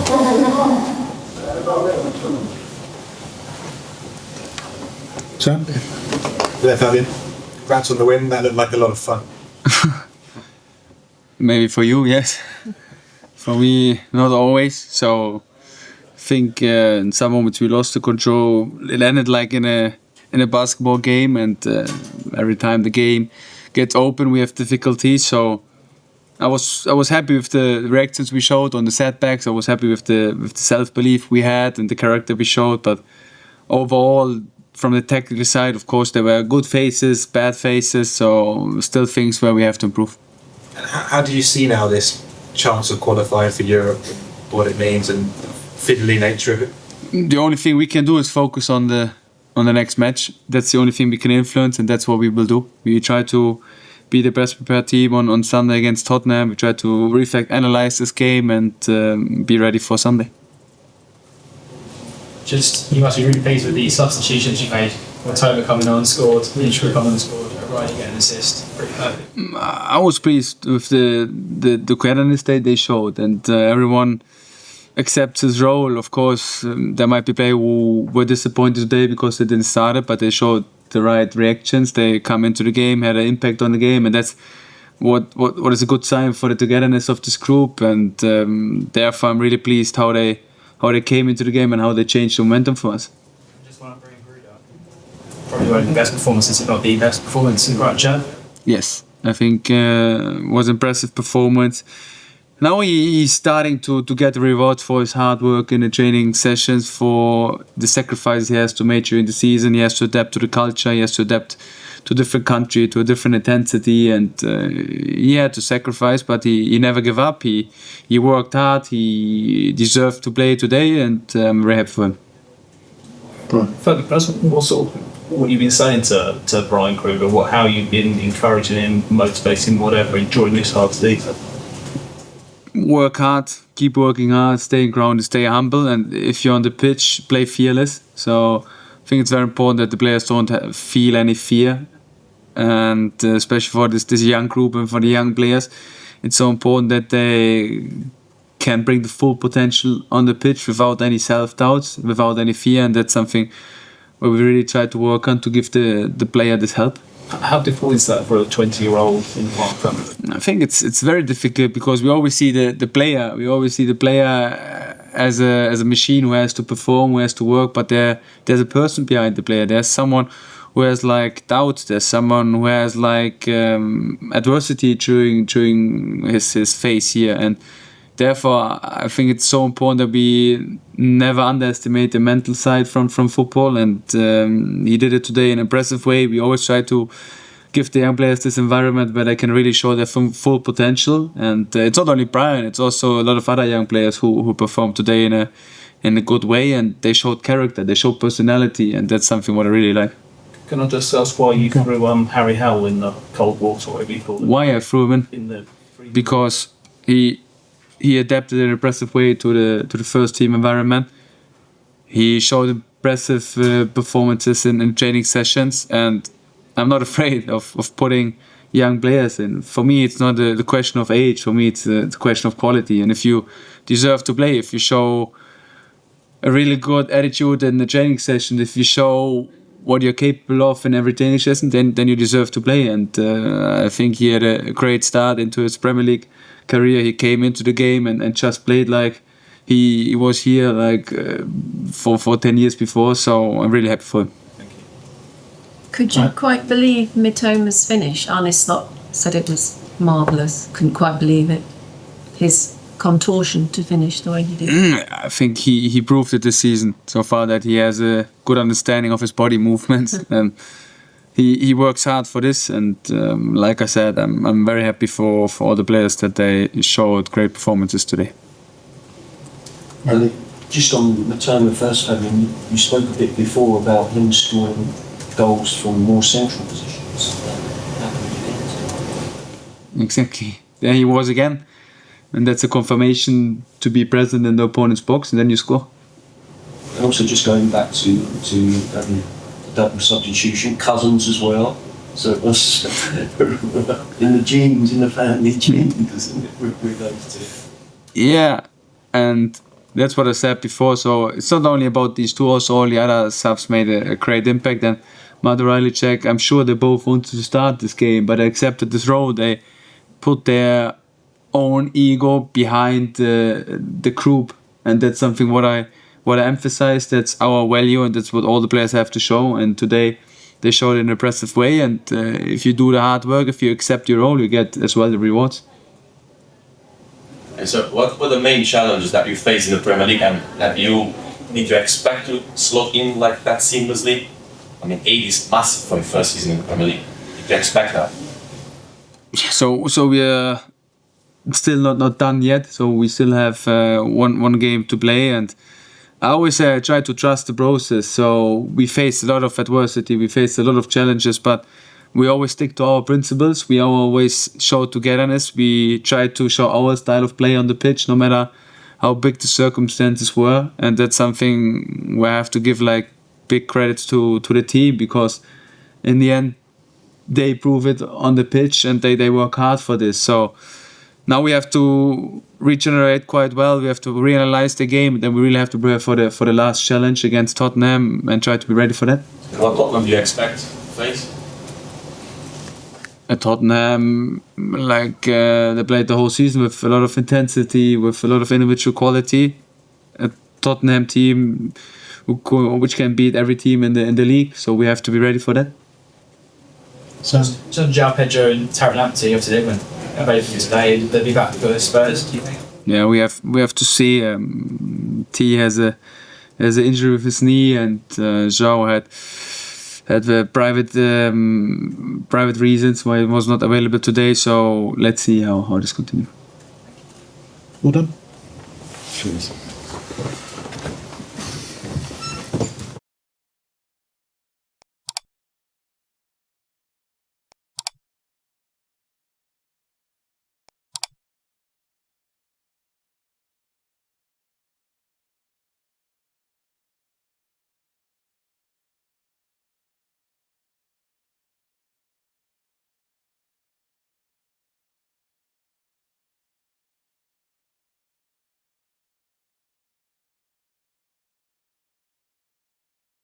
So, there, Fabian. Congrats on the win. That looked like a lot of fun. Maybe for you, yes. For me, not always. So, I think in some moments we lost the control. It ended like in a basketball game, and every time the game gets open, we have difficulties. So, I was happy with the reactions we showed on the setbacks. I was happy with the self-belief we had and the character we showed. But overall, from the technical side, of course, there were good phases, bad phases. So still things where we have to improve. And how do you see now this chance of qualifying for Europe, what it means, and the fiddly nature of it? The only thing we can do is focus on the next match. That's the only thing we can influence, and that's what we will do. We try to be the best prepared team on Sunday against Tottenham. We try to reflect, analyze this game, and be ready for Sunday. You must be really pleased with the substitutions you made. Mitoma coming on, scored. Hinshelwood coming on, scored. Brighton getting an assist. Pretty perfect. I was pleased with the togetherness they showed, and everyone accepts his role. Of course, there might be players who were disappointed today because they didn't start it, but they showed the right reactions. They come into the game, had an impact on the game, and that's what is a good sign for the togetherness of this group. And therefore, I'm really pleased how they came into the game and how they changed the momentum for us. Just want to bring Gruda. Probably one of the best performances, if not the best performance in Brighton. Yes, I think was impressive performance. Now he's starting to get the reward for his hard work in the training sessions, for the sacrifice he has to make during the season. He has to adapt to the culture, he has to adapt to a different country, to a different intensity, and he had to sacrifice, but he never gave up. He worked hard, he deserved to play today, and I'm very happy for him. What you've been saying to Brian Gruda, how you've been encouraging him, motivating him, whatever, during this hard season? Work hard, keep working hard, stay grounded, stay humble, and if you're on the pitch, play fearless. So I think it's very important that the players don't feel any fear, and especially for this young group and for the young players, it's so important that they can bring the full potential on the pitch without any self-doubts, without any fear, and that's something where we really try to work on to give the player this help. How difficult is that for a 20-year-old in the Park? I think it's very difficult because we always see the player. We always see the player as a machine who has to perform, who has to work. But there's a person behind the player. There's someone who has like doubts. There's someone who has like adversity during his phase here. And therefore, I think it's so important that we never underestimate the mental side from football. And he did it today in an impressive way. We always try to give the young players this environment where they can really show their full potential. And it's not only Brian, it's also a lot of other young players who performed today in a good way. And they showed character, they showed personality. And that's something what I really like. Can I just ask why you threw Harry Howell in the cold water, whatever you call it? Why I threw him in? Because he adapted in an impressive way to the first team environment. He showed impressive performances in training sessions, and I'm not afraid of putting young players in. For me, it's not the question of age. For me, it's the question of quality. And if you deserve to play, if you show a really good attitude in the training session, if you show what you're capable of in every training session, then you deserve to play. And I think he had a great start into his Premier League career. He came into the game and just played like he was here like for 10 years before. So I'm really happy for him. Could you quite believe Mitoma's finish? Arne Slot said it was marvellous. Couldn't quite believe it. His contortion to finish the way he did. I think he proved it this season so far that he has a good understanding of his body movements. He works hard for this, and like I said, I'm very happy for all the players that they showed great performances today. And just on Mitoma first, Fabian, you spoke a bit before about him scoring goals from more central positions. Exactly. There he was again, and that's a confirmation to be present in the opponent's box, and then you score. And also just going back to double substitution, cousins as well. So it was in the genes, in the family genes, with those two. Yeah, and that's what I said before. So it's not only about these two, also all the other subs made a great impact. And Madurai, I'm sure they both wanted to start this game, but they accepted this role. They put their own ego behind the group, and that's something what I emphasize. That's our value, and that's what all the players have to show. And today they showed it in an impressive way. And if you do the hard work, if you accept your role, you get as well the rewards. And so, what were the main challenges that you face in the Premier League, and that you need to expect to slot in like that seamlessly? I mean, 8 is massive for your first season in the Premier League. Did you expect that? So we are still not done yet. So we still have one game to play, and I always say I try to trust the process. So we faced a lot of adversity, we faced a lot of challenges, but we always stick to our principles. We always show togetherness. We try to show our style of play on the pitch, no matter how big the circumstances were. And that's something where I have to give like big credits to the team, because in the end they prove it on the pitch, and they work hard for this. So now we have to regenerate quite well. We have to reanalyze the game. Then we really have to prepare for the last challenge against Tottenham and try to be ready for that. What Tottenham do you expect to face? At Tottenham, they played the whole season with a lot of intensity, with a lot of individual quality. A Tottenham team which can beat every team in the league. So we have to be ready for that. So Joao, Pedro and Lamptey, obviously they weren't available today. They'll be back for Spurs, do you think? Yeah, we have to see. T has an injury with his knee, and Joao had private reasons why he was not available today. So let's see how this continues. Well done. Cheers.